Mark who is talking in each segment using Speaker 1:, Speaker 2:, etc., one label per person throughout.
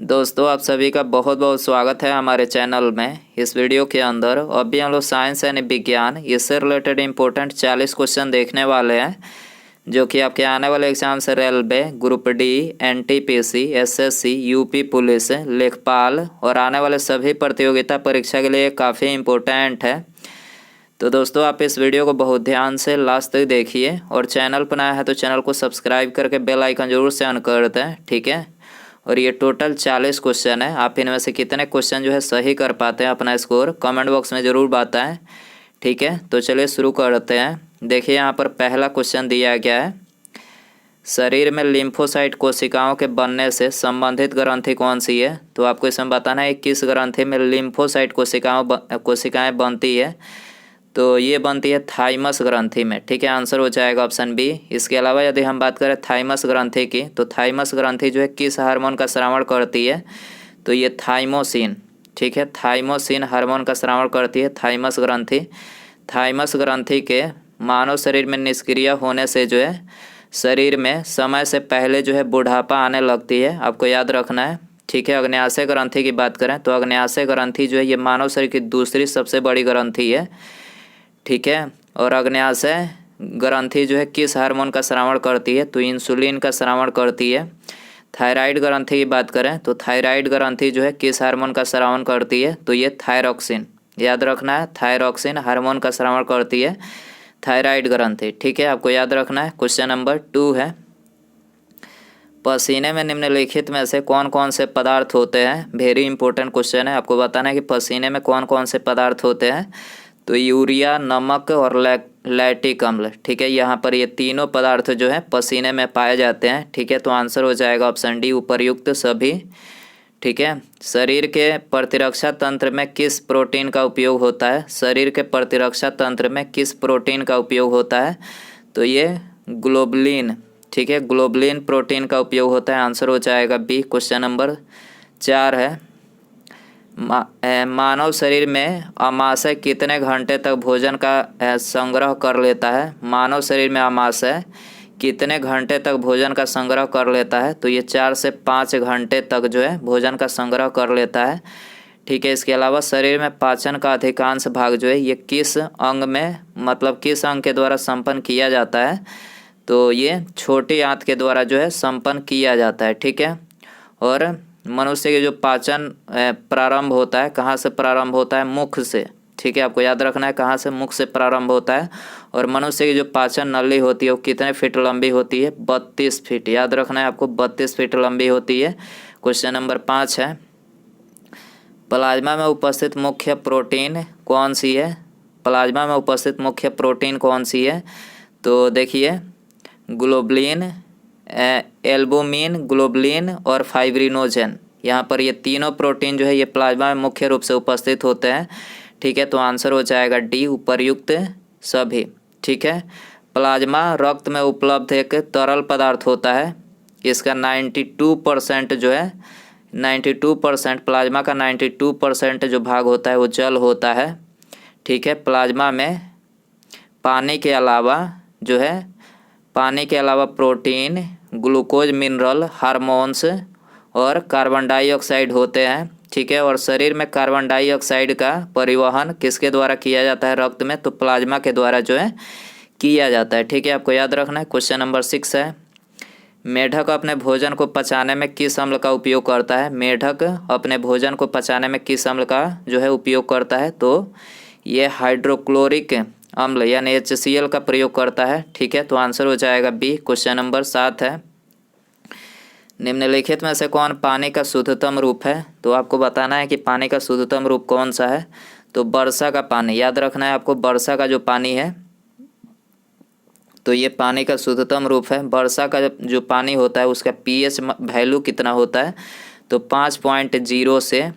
Speaker 1: दोस्तों आप सभी का बहुत बहुत स्वागत है हमारे चैनल में। इस वीडियो के अंदर अभी हम लोग साइंस यानी विज्ञान इससे रिलेटेड इम्पोर्टेंट 40 क्वेश्चन देखने वाले हैं, जो कि आपके आने वाले एग्जाम से railway, group D, NTPC, SSC, UP police, लेखपाल और आने वाले सभी प्रतियोगिता परीक्षा के लिए काफ़ी इम्पोर्टेंट है। तो दोस्तों आप इस वीडियो को बहुत ध्यान से लास्ट तक देखिए और चैनल पर नया है तो चैनल को सब्सक्राइब करके बेल आइकन जरूर से ऑन कर दें, ठीक है। और ये टोटल 40 क्वेश्चन है। आप इनमें से कितने क्वेश्चन जो है सही कर पाते हैं अपना स्कोर कमेंट बॉक्स में ज़रूर बताएं, ठीक है। तो चलिए शुरू करते हैं। देखिए यहाँ पर पहला क्वेश्चन दिया गया है, शरीर में लिम्फोसाइट कोशिकाओं के बनने से संबंधित ग्रंथि कौन सी है। तो आपको इसमें बताना है किस ग्रंथि में लिम्फोसाइट कोशिकाएँ बनती है। तो ये बनती है थाइमस ग्रंथि में, ठीक है। आंसर हो जाएगा ऑप्शन बी। इसके अलावा यदि हम बात करें थाइमस ग्रंथि की, तो थाइमस ग्रंथि जो है किस हार्मोन का स्रावण करती है। तो ये थाइमोसिन, ठीक है, थाइमोसिन हार्मोन का स्रावण करती है थाइमस ग्रंथि। थाइमस ग्रंथि के मानव शरीर में निष्क्रिय होने से जो है शरीर में समय से पहले जो है बुढ़ापा आने लगती है, आपको याद रखना है, ठीक है। अग्न्याशय ग्रंथि की बात करें तो अग्न्याशय ग्रंथि जो है ये मानव शरीर की दूसरी सबसे बड़ी ग्रंथि है, ठीक है। और अग्न्याशय ग्रंथि जो है किस हार्मोन का स्रावण करती है। तो इंसुलिन का स्रावण करती है। थायराइड ग्रंथि की बात करें तो थायराइड ग्रंथि जो है किस हार्मोन का स्रावण करती है। तो ये थायरॉक्सिन, याद रखना है, थायरॉक्सिन हार्मोन का स्रावण करती है थायराइड ग्रंथि, ठीक है। आपको याद रखना है। क्वेश्चन नंबर 2 है, पसीने में निम्नलिखित में से कौन कौन से पदार्थ होते हैं। वेरी इंपॉर्टेंट क्वेश्चन है। आपको बताना है कि पसीने में कौन कौन से पदार्थ होते हैं। तो यूरिया, नमक और लैक्टिक अम्ल, ठीक है। यहाँ पर ये तीनों पदार्थ जो है पसीने में पाए जाते हैं, ठीक है। तो आंसर हो जाएगा ऑप्शन डी, उपर्युक्त सभी, ठीक है। शरीर के प्रतिरक्षा तंत्र में किस प्रोटीन का उपयोग होता है। शरीर के प्रतिरक्षा तंत्र में किस प्रोटीन का उपयोग होता है। तो ये ग्लोबुलिन, ठीक है, ग्लोबुलिन प्रोटीन का उपयोग होता है। आंसर हो जाएगा बी। क्वेश्चन नंबर 4 है, मानव शरीर में आमाशय कितने घंटे तक भोजन का संग्रह कर लेता है। मानव शरीर में आमाशय कितने घंटे तक भोजन का संग्रह कर लेता है। तो ये 4 से 5 घंटे तक जो है भोजन का संग्रह कर लेता है, ठीक है। इसके अलावा शरीर में पाचन का अधिकांश भाग जो है ये किस अंग में, मतलब किस अंग के द्वारा संपन्न किया जाता है। तो ये छोटी आंत के द्वारा जो है संपन्न किया जाता है, ठीक है। और मनुष्य के जो पाचन प्रारंभ होता है, कहाँ से प्रारंभ होता है, मुख से, ठीक है। आपको याद रखना है कहाँ से, मुख से प्रारंभ होता है। और मनुष्य की जो पाचन नली होती है वो कितने फीट लंबी होती है, 32 फीट, याद रखना है आपको, 32 फीट लंबी होती है। क्वेश्चन नंबर 5 है, प्लाज्मा में उपस्थित मुख्य प्रोटीन कौन सी है। प्लाज्मा में उपस्थित मुख्य प्रोटीन कौन सी है। तो देखिए ग्लोबुलिन, एल्बुमिन, ग्लोबुलिन और फाइब्रिनोजेन, यहाँ पर ये तीनों प्रोटीन जो है ये प्लाज्मा में मुख्य रूप से उपस्थित होते हैं, ठीक है। तो आंसर हो जाएगा डी, उपर्युक्त सभी, ठीक है। प्लाज्मा रक्त में उपलब्ध एक तरल पदार्थ होता है। इसका 92% जो है 92% प्लाज्मा का 92% जो भाग होता है वो जल होता है, ठीक है। प्लाज्मा में पानी के अलावा जो है, पानी के अलावा प्रोटीन, ग्लूकोज, मिनरल, हार्मोन्स और कार्बन डाइऑक्साइड होते हैं, ठीक है। और शरीर में कार्बन डाइऑक्साइड का परिवहन किसके द्वारा किया जाता है रक्त में। तो प्लाज्मा के द्वारा जो है किया जाता है, ठीक है। आपको याद रखना है। क्वेश्चन नंबर 6 है, मेढक अपने भोजन को पचाने में किस अम्ल का उपयोग करता है। मेढक अपने भोजन को पचाने में किस अम्ल का जो है उपयोग करता है। तो ये हाइड्रोक्लोरिक अम्ल यानी HCl का प्रयोग करता है, ठीक है। तो आंसर हो जाएगा बी। क्वेश्चन नंबर 7 है, निम्नलिखित में से कौन पानी का शुद्धतम रूप है। तो आपको बताना है कि पानी का शुद्धतम रूप कौन सा है। तो वर्षा का पानी, याद रखना है आपको, वर्षा का जो पानी है तो ये पानी का शुद्धतम रूप है। वर्षा का जो पानी होता है उसका pH वैल्यू कितना होता है। तो 5.0 से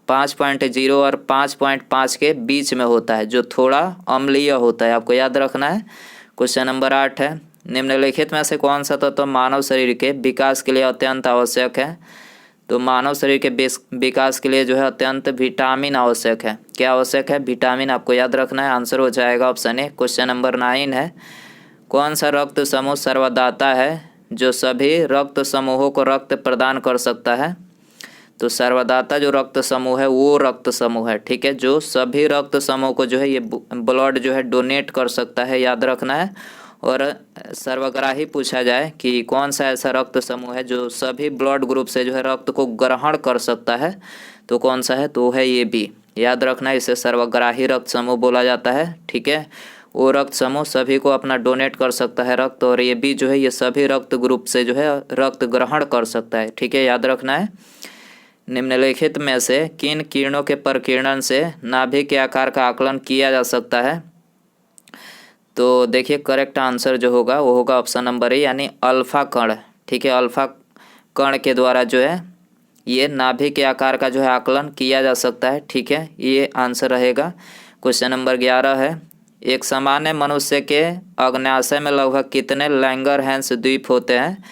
Speaker 1: 5.0 और 5.5 के बीच में होता है, जो थोड़ा अम्लीय होता है, आपको याद रखना है। क्वेश्चन नंबर 8 है, निम्नलिखित में से कौन सा तत्व मानव शरीर के विकास के लिए अत्यंत आवश्यक है। तो मानव शरीर के विकास के लिए जो है अत्यंत विटामिन आवश्यक है। क्या आवश्यक है, विटामिन, आपको याद रखना है। आंसर हो जाएगा ऑप्शन ए। क्वेश्चन नंबर 9 है, कौन सा रक्त समूह सर्वदाता है जो सभी रक्त समूहों को रक्त प्रदान कर सकता है। तो सर्वदाता जो रक्त समूह है वो रक्त समूह है, ठीक है, जो सभी रक्त समूह को जो है ये ब्लड जो है डोनेट कर सकता है, याद रखना है। और सर्वग्राही पूछा जाए कि कौन सा ऐसा रक्त समूह है जो सभी ब्लड ग्रुप से जो है रक्त को ग्रहण कर सकता है, तो कौन सा है, तो है ये बी, याद रखना है। इसे सर्वग्राही रक्त समूह बोला जाता है, ठीक है। वो रक्त समूह सभी को अपना डोनेट कर सकता है रक्त, और ये बी जो है ये सभी रक्त ग्रुप से जो है रक्त ग्रहण कर सकता है, ठीक है, याद रखना है। निम्नलिखित में से किन किरणों के प्रकीर्णन से नाभिक के आकार का आकलन किया जा सकता है, तो देखिए करेक्ट आंसर जो होगा वो होगा ऑप्शन नंबर ए, यानी अल्फा कण, ठीक है। अल्फा कण के द्वारा जो है ये नाभिक के आकार का जो है आकलन किया जा सकता है, ठीक है, ये आंसर रहेगा। क्वेश्चन नंबर 11 है, एक सामान्य मनुष्य के अग्न्याशय में लगभग कितने लैंगरहैंस द्वीप होते हैं।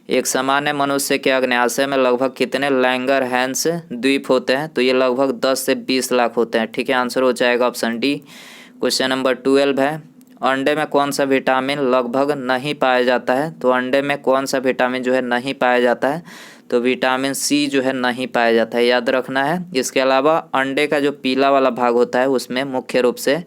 Speaker 1: एक सामान्य मनुष्य के अग्न्याशय में लगभग कितने लैंगरहैंस द्वीप होते हैं, तो ये लगभग 10 से 20 लाख होते हैं, ठीक है, आंसर हो जाएगा ऑप्शन डी। क्वेश्चन नंबर 12 है, अंडे में कौन सा विटामिन लगभग नहीं पाया जाता है, तो अंडे में कौन सा विटामिन जो है नहीं पाया जाता है, तो विटामिन सी जो है नहीं पाया जाता है, याद रखना है। इसके अलावा अंडे का जो पीला वाला भाग होता है उसमें मुख्य रूप से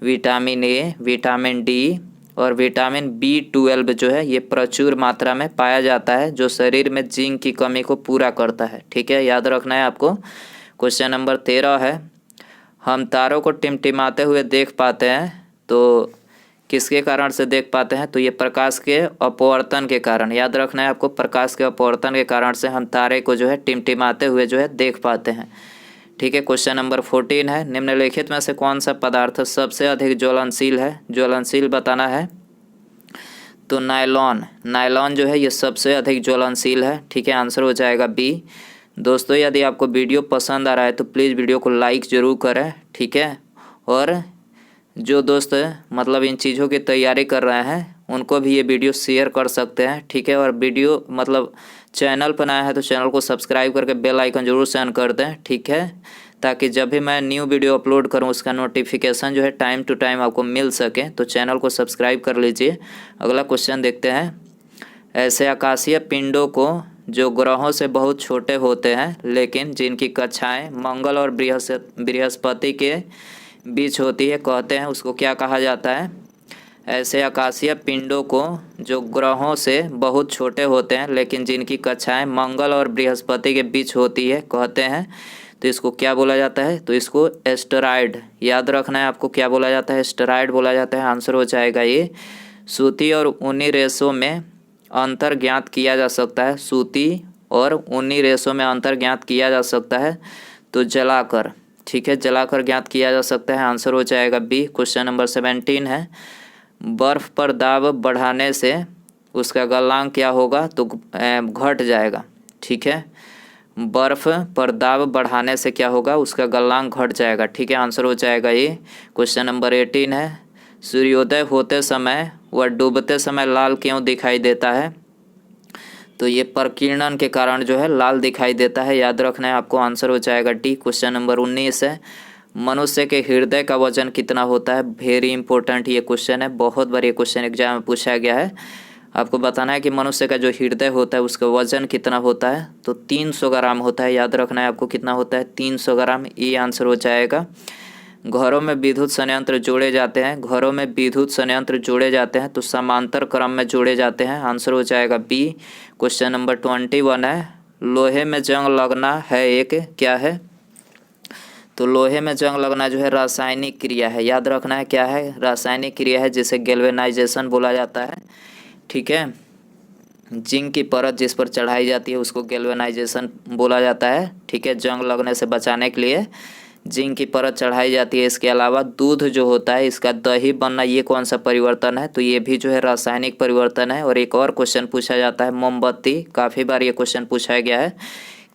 Speaker 1: विटामिन ए, विटामिन डी और विटामिन B12 जो है ये प्रचुर मात्रा में पाया जाता है, जो शरीर में जिंक की कमी को पूरा करता है, ठीक है, याद रखना है आपको। क्वेश्चन नंबर 13 है, हम तारों को टिमटिमाते हुए देख पाते हैं, तो किसके कारण से देख पाते हैं, तो ये प्रकाश के अपवर्तन के कारण, याद रखना है आपको, प्रकाश के अपवर्तन के कारण से हम तारे को जो है टिमटिमाते हुए जो है देख पाते हैं, ठीक है। क्वेश्चन नंबर 14 है, निम्नलिखित में से कौन सा पदार्थ सबसे अधिक ज्वलनशील है, ज्वलनशील बताना है, तो नायलॉन, नायलॉन जो है ये सबसे अधिक ज्वलनशील है, ठीक है, आंसर हो जाएगा बी। दोस्तों यदि आपको वीडियो पसंद आ रहा है तो प्लीज़ वीडियो को लाइक ज़रूर करें, ठीक है, और जो दोस्त मतलब इन चीज़ों की तैयारी कर रहे हैं उनको भी ये वीडियो शेयर कर सकते हैं, ठीक है, और वीडियो मतलब चैनल पर नया है तो चैनल को सब्सक्राइब करके बेल आइकन जरूर सेंड कर दें, ठीक है, ताकि जब भी मैं न्यू वीडियो अपलोड करूं उसका नोटिफिकेशन जो है टाइम टू टाइम आपको मिल सके, तो चैनल को सब्सक्राइब कर लीजिए। अगला क्वेश्चन देखते हैं, ऐसे आकाशीय पिंडों को जो ग्रहों से बहुत छोटे होते हैं लेकिन जिनकी कक्षाएँ मंगल और बृहस्पति के बीच होती है कहते हैं, उसको क्या कहा जाता है। ऐसे आकाशीय पिंडों को जो ग्रहों से बहुत छोटे होते हैं लेकिन जिनकी कक्षाएं मंगल और बृहस्पति के बीच होती है कहते हैं, तो इसको क्या बोला जाता है, तो इसको एस्टेरॉयड, याद रखना है आपको, क्या बोला जाता है, एस्टेरॉयड बोला जाता है, आंसर हो जाएगा ये। सूती और ऊनी रेशों में अंतर ज्ञात किया जा सकता है, सूती और ऊनी रेशों में अंतर ज्ञात किया जा सकता है, तो जलाकर, ठीक है, जलाकर ज्ञात किया जा सकता है, आंसर हो जाएगा बी। क्वेश्चन नंबर 17 है, बर्फ़ पर दाब बढ़ाने से उसका गलनांक क्या होगा, तो घट जाएगा, ठीक है, बर्फ़ पर दाब बढ़ाने से क्या होगा, उसका गलनांक घट जाएगा, ठीक है, आंसर हो जाएगा ये। क्वेश्चन नंबर 18 है, सूर्योदय होते समय व डूबते समय लाल क्यों दिखाई देता है, तो ये प्रकीर्णन के कारण जो है लाल दिखाई देता है, याद रखना है आपको, आंसर हो जाएगा डी। क्वेश्चन नंबर 19 है, मनुष्य के हृदय का वजन कितना होता है, वेरी इंपॉर्टेंट ये क्वेश्चन है, बहुत बार ये क्वेश्चन एग्जाम में पूछा गया है। आपको बताना है कि मनुष्य का जो हृदय होता है उसका वजन कितना होता है, तो 300 ग्राम होता है, याद रखना है आपको, कितना होता है, 300 ग्राम, ये आंसर हो जाएगा। घरों में विद्युत संयंत्र जोड़े जाते हैं, घरों में विद्युत संयंत्र जोड़े जाते हैं तो समांतर क्रम में जोड़े जाते हैं, आंसर हो जाएगा बी। क्वेश्चन नंबर 21 है, लोहे में जंग लगना है एक क्या है, तो लोहे में जंग लगना जो है रासायनिक क्रिया है, याद रखना है क्या है, रासायनिक क्रिया है जिसे गैल्वेनाइजेशन बोला जाता है, ठीक है, जिंक की परत जिस पर चढ़ाई जाती है उसको गैल्वेनाइजेशन बोला जाता है, ठीक है, जंग लगने से बचाने के लिए जिंक की परत चढ़ाई जाती है। इसके अलावा दूध जो होता है इसका दही बनना, ये कौन सा परिवर्तन है, तो ये भी जो है रासायनिक परिवर्तन है। और एक और क्वेश्चन पूछा जाता है, मोमबत्ती, काफ़ी बार ये क्वेश्चन पूछा गया है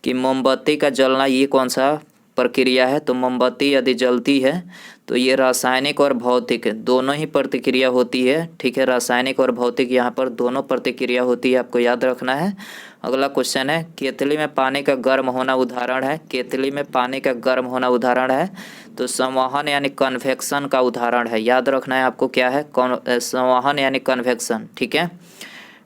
Speaker 1: कि मोमबत्ती का जलना ये कौन सा प्रक्रिया है, तो मोमबत्ती यदि जलती है तो ये रासायनिक और भौतिक दोनों ही प्रतिक्रिया होती है, ठीक है, रासायनिक और भौतिक यहाँ पर दोनों प्रतिक्रिया होती है, आपको याद रखना है। अगला क्वेश्चन है, केतली में पानी का गर्म होना उदाहरण है, केतली में पानी का गर्म होना उदाहरण है, तो संवहन यानी कन्वेक्शन का उदाहरण है, याद रखना है आपको क्या है, संवहन यानी कन्वेक्शन, ठीक है।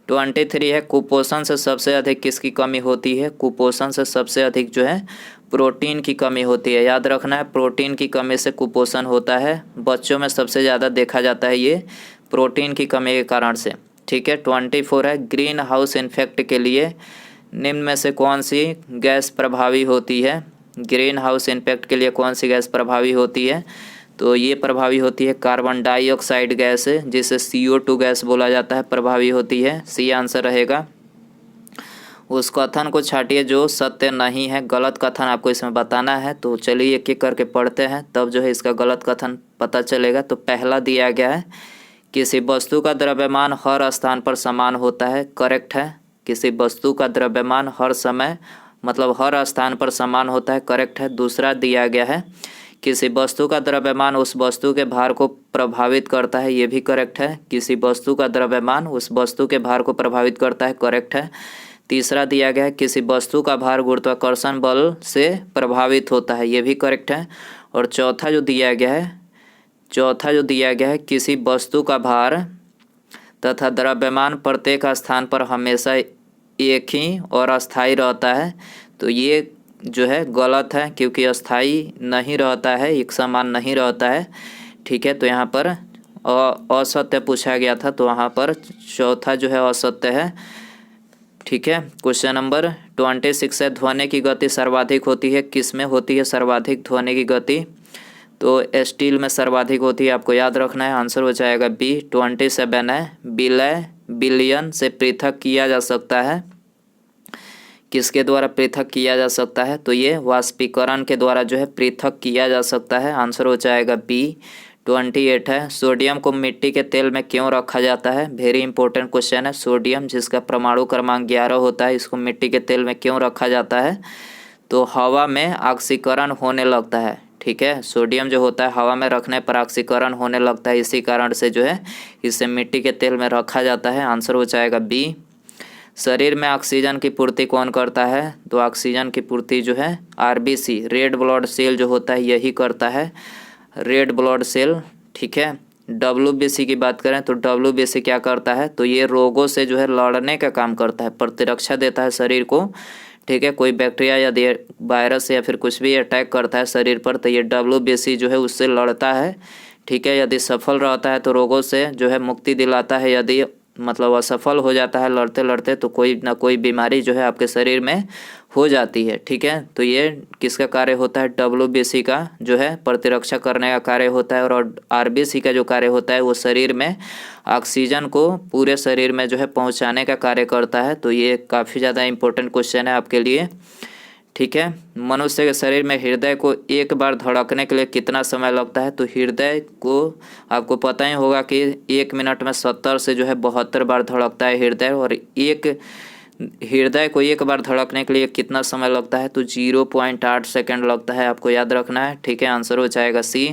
Speaker 1: 23 है कुपोषण से सबसे अधिक किसकी कमी होती है? कुपोषण से सबसे अधिक जो है प्रोटीन की कमी होती है। याद रखना है, प्रोटीन की कमी से कुपोषण होता है। बच्चों में सबसे ज़्यादा देखा जाता है ये प्रोटीन की कमी के कारण से। ठीक है। 24 है ग्रीन हाउस इफेक्ट के लिए निम्न में से कौन सी गैस प्रभावी होती है? ग्रीन हाउस इफेक्ट के लिए कौन सी गैस प्रभावी होती है? तो ये प्रभावी होती है कार्बन डाइऑक्साइड गैस, जिसे CO2 गैस बोला जाता है, प्रभावी होती है। सी आंसर रहेगा। उस कथन को छाटिए जो सत्य नहीं है। गलत कथन आपको इसमें बताना है। तो चलिए एक एक करके पढ़ते हैं, तब जो है इसका गलत कथन पता चलेगा। तो पहला दिया गया है किसी वस्तु का द्रव्यमान हर स्थान पर समान होता है। करेक्ट है। किसी वस्तु का द्रव्यमान हर समय मतलब हर स्थान पर समान होता है। करेक्ट है। दूसरा दिया गया है किसी वस्तु का द्रव्यमान उस वस्तु के भार को प्रभावित करता है। ये भी करेक्ट है। किसी वस्तु का द्रव्यमान उस वस्तु के भार को प्रभावित करता है। करेक्ट है। तीसरा दिया गया है किसी वस्तु का भार गुरुत्वाकर्षण बल से प्रभावित होता है। ये भी करेक्ट है। और चौथा जो दिया गया है किसी वस्तु का भार तथा द्रव्यमान प्रत्येक स्थान पर हमेशा एक ही और अस्थायी रहता है। तो ये जो है गलत है, क्योंकि अस्थायी नहीं रहता है, एक समान नहीं रहता है। ठीक है। तो यहाँ पर असत्य पूछा गया था, तो वहाँ पर चौथा जो है असत्य है। ठीक है। क्वेश्चन नंबर 26 है ध्वनि की गति सर्वाधिक होती है। किस में होती है सर्वाधिक ध्वनि की गति? तो स्टील में सर्वाधिक होती है। आपको याद रखना है। आंसर हो जाएगा बी। 27 है विलय विलयन से पृथक किया जा सकता है। किसके द्वारा पृथक किया जा सकता है? तो ये वाष्पीकरण के द्वारा जो है पृथक किया जा सकता है। आंसर हो जाएगा बी। 28 है सोडियम को मिट्टी के तेल में क्यों रखा जाता है? वेरी इंपॉर्टेंट क्वेश्चन है। सोडियम जिसका परमाणु क्रमांक 11 होता है, इसको मिट्टी के तेल में क्यों रखा जाता है? तो हवा में ऑक्सीकरण होने लगता है। ठीक है। सोडियम जो होता है हवा में रखने पर ऑक्सीकरण होने लगता है, इसी कारण से जो है इसे मिट्टी के तेल में रखा जाता है। आंसर हो जाएगा बी। शरीर में ऑक्सीजन की पूर्ति कौन करता है? तो ऑक्सीजन की पूर्ति जो है RBC रेड ब्लड सेल जो होता है यही करता है, रेड ब्लड सेल। ठीक है। WBC की बात करें तो WBC क्या करता है? तो ये रोगों से जो है लड़ने का काम करता है, प्रतिरक्षा देता है शरीर को। ठीक है। कोई बैक्टीरिया या वायरस या फिर कुछ भी अटैक करता है शरीर पर, तो ये WBC जो है उससे लड़ता है। ठीक है। यदि सफल रहता है तो रोगों से जो है मुक्ति दिलाता है। यदि मतलब असफल हो जाता है लड़ते लड़ते, तो कोई ना कोई बीमारी जो है आपके शरीर में हो जाती है। ठीक है। तो ये किसका कार्य होता है? WBC का जो है प्रतिरक्षा करने का कार्य होता है। और RBC का जो कार्य होता है वो शरीर में ऑक्सीजन को पूरे शरीर में जो है पहुंचाने का कार्य करता है। तो ये काफ़ी ज़्यादा इम्पोर्टेंट क्वेश्चन है आपके लिए। ठीक है। मनुष्य के शरीर में हृदय को एक बार धड़कने के लिए कितना समय लगता है? तो हृदय को आपको पता ही होगा कि 1 मिनट में 70 से जो है 72 बार धड़कता है हृदय। और हृदय को एक बार धड़कने के लिए कितना समय लगता है? तो 0.8 सेकेंड लगता है। आपको याद रखना है। ठीक है। आंसर हो जाएगा सी।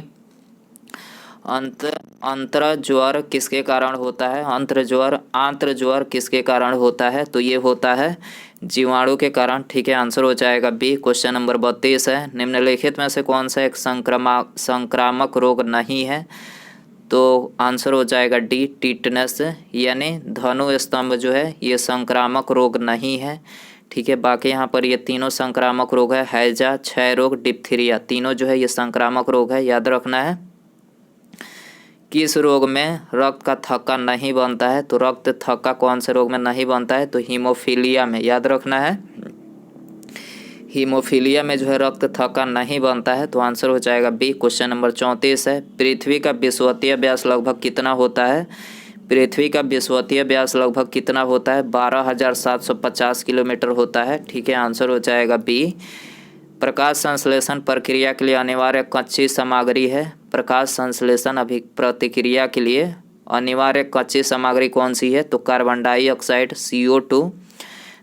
Speaker 1: अंतर्ज्वर किसके कारण होता है? आंत्रज्वर किसके कारण होता है? तो ये होता है जीवाणु के कारण। ठीक है। आंसर हो जाएगा बी। क्वेश्चन नंबर 32 है निम्नलिखित में से कौन सा एक संक्रामक रोग नहीं है? तो आंसर हो जाएगा डी टिटनेस, यानी धनु स्तंभ जो है ये संक्रामक रोग नहीं है। ठीक है। बाकी यहाँ पर ये तीनों संक्रामक रोग है, हैजा, क्षय रोग, डिप्थीरिया, तीनों जो है ये संक्रामक रोग है। याद रखना है। किस रोग में रक्त का थक्का नहीं बनता है? तो रक्त थक्का कौन से रोग में नहीं बनता है? तो हीमोफीलिया में। याद रखना है। हीमोफीलिया में जो है रक्त थक्का नहीं बनता है। तो आंसर हो जाएगा बी। क्वेश्चन नंबर 34 है पृथ्वी का विषुवतीय व्यास लगभग कितना होता है? पृथ्वी का विषुवतीय व्यास लगभग कितना होता है? 12,750 किलोमीटर होता है। ठीक है। आंसर हो जाएगा बी। प्रकाश संश्लेषण प्रक्रिया के लिए अनिवार्य कच्ची सामग्री है। प्रकाश संश्लेषण प्रतिक्रिया के लिए अनिवार्य कच्ची सामग्री कौन सी है? तो कार्बन डाइऑक्साइड, CO2,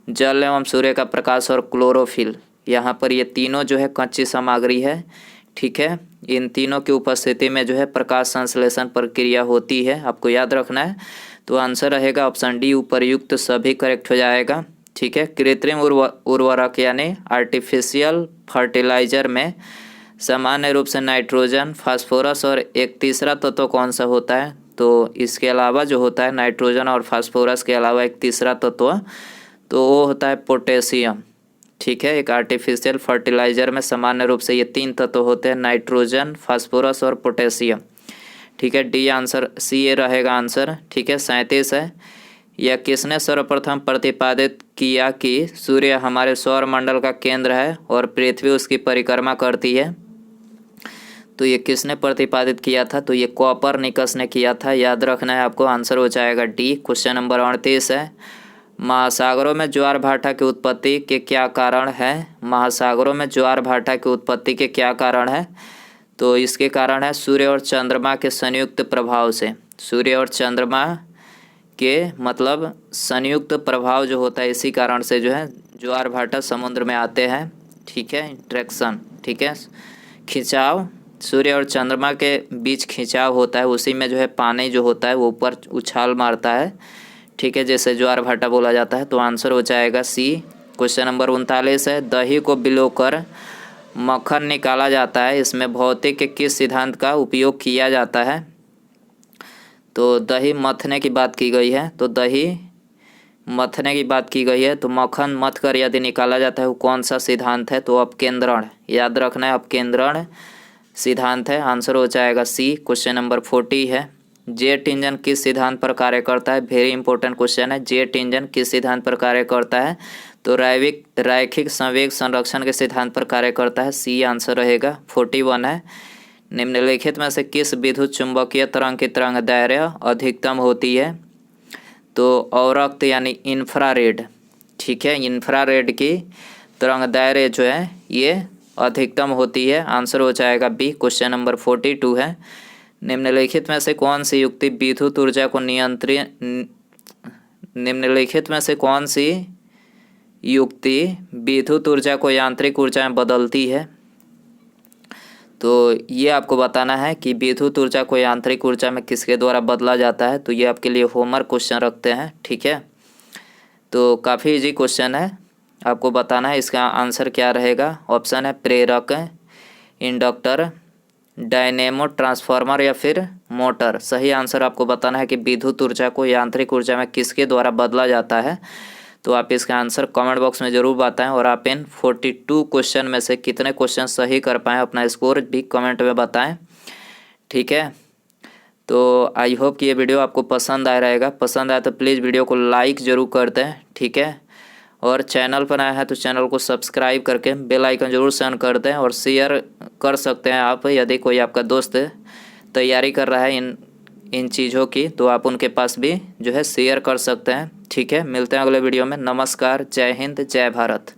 Speaker 1: जल एवं सूर्य का प्रकाश और क्लोरोफिल। यहाँ पर ये तीनों जो है कच्ची सामग्री है। ठीक है। इन तीनों की उपस्थिति में जो है प्रकाश संश्लेषण प्रक्रिया होती है। आपको याद रखना है। तो आंसर रहेगा ऑप्शन डी उपर्युक्त सभी करेक्ट हो जाएगा। ठीक है। कृत्रिम उर्वरक यानी आर्टिफिशियल फर्टिलाइजर में सामान्य रूप से नाइट्रोजन, फास्फोरस और एक तीसरा तत्व कौन सा होता है? तो इसके अलावा जो होता है नाइट्रोजन और फास्फोरस के अलावा एक तीसरा तत्व, तो वो होता है पोटेशियम। ठीक है, एक आर्टिफिशियल फर्टिलाइज़र में सामान्य रूप से ये 3 तत्व होते हैं, नाइट्रोजन, फास्फोरस और पोटेशियम। ठीक है, डी आंसर, सी ए रहेगा आंसर। ठीक है, 37 है। यह किसने सर्वप्रथम प्रतिपादित किया कि सूर्य हमारे सौर मंडल का केंद्र है और पृथ्वी उसकी परिक्रमा करती है? तो ये किसने प्रतिपादित किया था? तो ये कोपरनिकस ने किया था। याद रखना है आपको, आंसर हो जाएगा डी। क्वेश्चन नंबर 38 है। महासागरों में ज्वार भाटा की उत्पत्ति के क्या कारण है? महासागरों में ज्वार भाटा की उत्पत्ति के क्या कारण है? तो इसके कारण है सूर्य और चंद्रमा के संयुक्त प्रभाव से। सूर्य और चंद्रमा के मतलब संयुक्त प्रभाव जो होता है, इसी कारण से जो है ज्वार भाटा समुद्र में आते हैं। ठीक है, इंट्रैक्शन। ठीक है, खिंचाव, सूर्य और चंद्रमा के बीच खिंचाव होता है, उसी में जो है पानी जो होता है वो ऊपर उछाल मारता है। ठीक है, जैसे ज्वार भाटा बोला जाता है। तो आंसर हो जाएगा सी। क्वेश्चन नंबर 39 है। दही को बिलोकर मक्खन निकाला जाता है, इसमें भौतिक के किस सिद्धांत का उपयोग किया जाता है? तो दही मथने की बात की गई है, तो दही मथने की बात की गई है। तो मक्खन मथ कर यदि निकाला जाता है वो कौन सा सिद्धांत है? तो अपकेंद्रण। याद रखना है, अपकेंद्रण सिद्धांत है। आंसर हो जाएगा सी। क्वेश्चन नंबर 40 है। जेट इंजन किस सिद्धांत पर कार्य करता है? वेरी इंपॉर्टेंट क्वेश्चन है। जेट इंजन किस सिद्धांत पर कार्य करता है? तो रैखिक संवेग संरक्षण के सिद्धांत पर कार्य करता है। सी आंसर रहेगा। 41 है। निम्नलिखित में से किस विद्युत चुंबकीय तरंग की तरंग दैर्घ्य अधिकतम होती है? तो अवरक्त यानी इंफ्रारेड। ठीक है, इंफ्रारेड की तरंग दैर्घ्य जो है ये अधिकतम होती है। आंसर हो जाएगा बी। क्वेश्चन नंबर 42 है। निम्नलिखित में से कौन सी युक्ति विद्युत ऊर्जा को निम्नलिखित में से कौन सी युक्ति विद्युत ऊर्जा को यांत्रिक ऊर्जा में बदलती है? तो ये आपको बताना है कि विद्युत ऊर्जा को यांत्रिक ऊर्जा में किसके द्वारा बदला जाता है। तो ये आपके लिए होमवर्क क्वेश्चन रखते हैं। ठीक है, तो काफ़ी इजी क्वेश्चन है, आपको बताना है इसका आंसर क्या रहेगा। ऑप्शन है प्रेरक, इंडक्टर, डायनेमो, ट्रांसफार्मर या फिर मोटर। सही आंसर आपको बताना है कि विद्युत ऊर्जा को यांत्रिक ऊर्जा में किसके द्वारा बदला जाता है। तो आप इसका आंसर कमेंट बॉक्स में ज़रूर बताएं और आप इन 42 क्वेश्चन में से कितने क्वेश्चन सही कर पाएँ, अपना स्कोर भी कमेंट में बताएं। ठीक है, तो आई होप कि ये वीडियो आपको पसंद आया रहेगा। पसंद आया तो प्लीज़ वीडियो को लाइक ज़रूर कर दें। ठीक है, और चैनल पर आया है तो चैनल को सब्सक्राइब करके बेल आइकन ज़रूर सेंड कर दें और शेयर कर सकते हैं आप। यदि कोई आपका दोस्त तैयारी कर रहा है इन चीज़ों की, तो आप उनके पास भी जो है शेयर कर सकते हैं। ठीक है, मिलते हैं अगले वीडियो में। नमस्कार, जय हिंद, जय भारत।